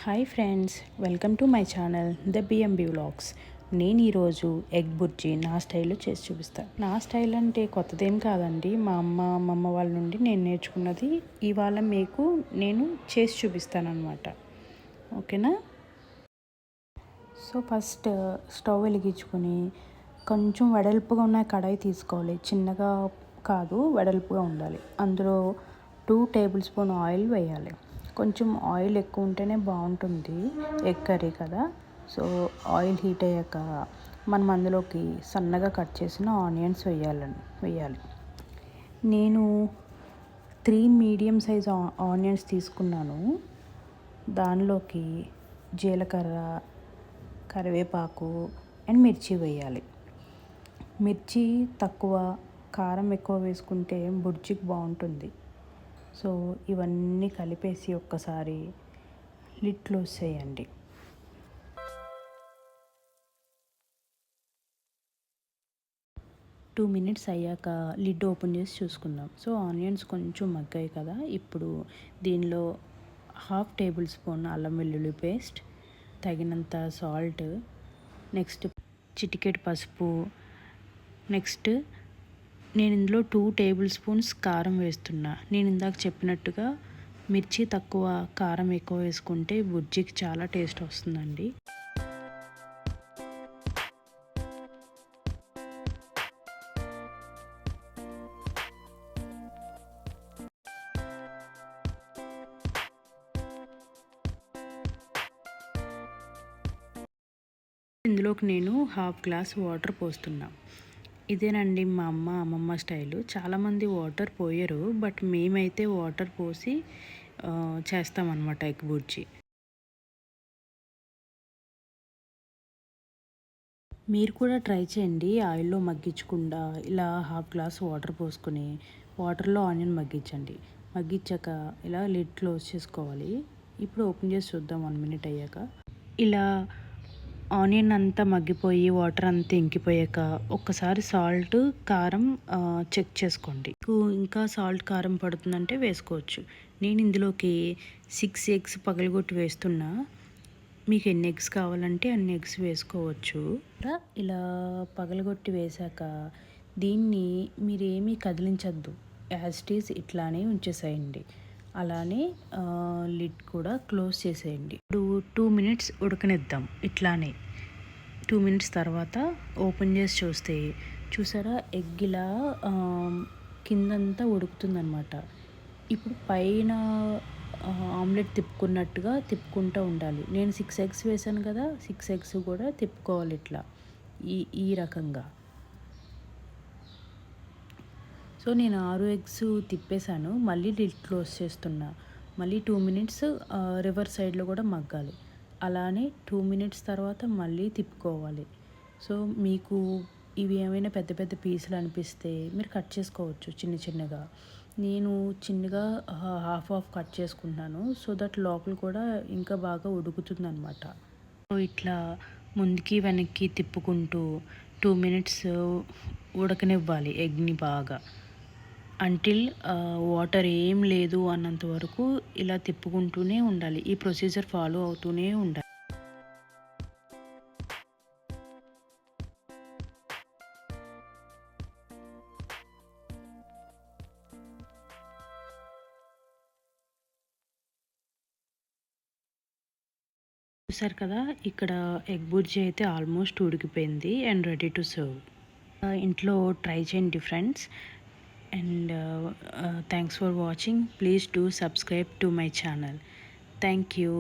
Hi friends, welcome to my channel the BMB vlogs. నేను ఈరోజు egg bhurji నా స్టైల్లో చేసి చూపిస్తాను. నా స్టైల్ అంటే కొత్తదేం కాదండి, మా అమ్మమ్మ వాళ్ళ నుండి నేను నేర్చుకున్నది. ఇవాళ మీకు నేను చేసి చూపిస్తాను అనమాట. ఓకేనా? సో ఫస్ట్ స్టవ్ వెలిగించుకొని కొంచెం వెడల్పుగా ఉన్న కడాయి తీసుకోవాలి. చిన్నగా కాదు, వెడల్పుగా ఉండాలి. అందులో 2 టేబుల్ స్పూన్ ఆయిల్ వేయాలి. కొంచెం ఆయిల్ ఎక్కువ ఉంటేనే బాగుంటుంది, ఎగ్ కర్రీ కదా. సో ఆయిల్ హీట్ అయ్యాక మనం అందులోకి సన్నగా కట్ చేసిన ఆనియన్స్ వేయాలి. నేను 3 మీడియం సైజ్ ఆనియన్స్ తీసుకున్నాను. దానిలోకి జీలకర్ర, కరివేపాకు అండ్ మిర్చి వేయాలి. మిర్చి తక్కువ, కారం ఎక్కువ వేసుకుంటే బుర్జీకి బాగుంటుంది. సో ఇవన్నీ కలిపేసి ఒక్కసారి లిడ్ క్లోజ్ చేయండి. టూ మినిట్స్ అయ్యాక లిడ్ ఓపెన్ చేసి చూసుకుందాం. సో ఆనియన్స్ కొంచెం మగ్గాయి కదా. ఇప్పుడు దీనిలో 1/2 టేబుల్ స్పూన్ అల్లం వెల్లుల్లి పేస్ట్, తగినంత సాల్ట్, నెక్స్ట్ చిటికెడు పసుపు, నెక్స్ట్ నేను ఇందులో 2 టేబుల్ స్పూన్స్ కారం వేస్తున్నా. నేను ఇందాక చెప్పినట్టుగా మిర్చి తక్కువ, కారం ఎక్కువ వేసుకుంటే బుర్జీకి చాలా టేస్ట్ వస్తుందండి. ఇందులోకి నేను 1/2 గ్లాస్ వాటర్ పోస్తున్నా. ఇదేనండి మా అమ్మమ్మ స్టైలు. చాలామంది వాటర్ పోయరు, బట్ మేమైతే వాటర్ పోసి చేస్తామన్నమాట ఎగ్ బుర్జీ. మీరు కూడా ట్రై చేయండి. ఆయిల్లో మగ్గించకుండా ఇలా 1/2 గ్లాస్ వాటర్ పోసుకొని వాటర్లో ఆనియన్ మగ్గించండి. మగ్గించాక ఇలా లిడ్ క్లోజ్ చేసుకోవాలి. ఇప్పుడు ఓపెన్ చేసి చూద్దాం 1 మినిట్ అయ్యాక. ఇలా ఆనియన్ అంతా మగ్గిపోయి వాటర్ అంతా ఇంకిపోయాక ఒక్కసారి సాల్ట్, కారం చెక్ చేసుకోండి. ఇంకా సాల్ట్, కారం పడుతుందంటే వేసుకోవచ్చు. నేను ఇందులోకి 6 ఎగ్స్ పగలగొట్టి వేస్తున్నా. మీకు ఎన్ని ఎగ్స్ కావాలంటే అన్ని ఎగ్స్ వేసుకోవచ్చు. ఇలా పగలగొట్టి వేశాక దీన్ని మీరేమీ కదిలించద్దు, యాజ్ ఇట్ ఈజ్ ఇట్లానే ఉంచేసేయండి. అలానే లిడ్ కూడా క్లోజ్ చేసేయండి. ఇప్పుడు 2 మినిట్స్ ఉడకనిద్దాం. ఇట్లానే 2 మినిట్స్ తర్వాత ఓపెన్ చేసి చూస్తే చూసారా, ఎగ్ ఇలా కిందంతా ఉడుకుతుందన్నమాట. ఇప్పుడు పైన ఆమ్లెట్ తిప్పుకున్నట్టుగా తిప్పుకుంటూ ఉండాలి. నేను 6 ఎగ్స్ వేసాను కదా, 6 ఎగ్స్ కూడా తిప్పుకోవాలి ఇట్లా ఈ రకంగా. సో నేను 6 ఎగ్స్ తిప్పేశాను. మళ్ళీ లిడ్ క్లోజ్ చేస్తున్నా. మళ్ళీ 2 మినిట్స్ రివర్స్ సైడ్లో కూడా మగ్గాలి. అలానే 2 మినిట్స్ తర్వాత మళ్ళీ తిప్పుకోవాలి. సో మీకు ఇవి ఏమైనా పెద్ద పెద్ద పీసులు అనిపిస్తే మీరు కట్ చేసుకోవచ్చు చిన్నగా. నేను చిన్నగా హాఫ్ కట్ చేసుకుంటాను, సో దట్ లోపల కూడా ఇంకా బాగా ఉడుకుతుంది అనమాట. సో ఇట్లా ముందుకి వెనక్కి తిప్పుకుంటూ 2 మినిట్స్ ఉడకనివ్వాలి ఎగ్ని బాగా, అంటిల్ వాటర్ ఏం లేదు అన్నంత వరకు ఇలా తిప్పుకుంటూనే ఉండాలి. ఈ ప్రొసీజర్ ఫాలో అవుతూనే ఉండాలి. చూసారు కదా, ఇక్కడ ఎగ్ బుర్జీ అయితే ఆల్మోస్ట్ ఉడికిపోయింది అండ్ రెడీ టు సర్వ్. ఇంట్లో ట్రై చేయండి friends. And thanks for watching. Please do subscribe to my channel. Thank you.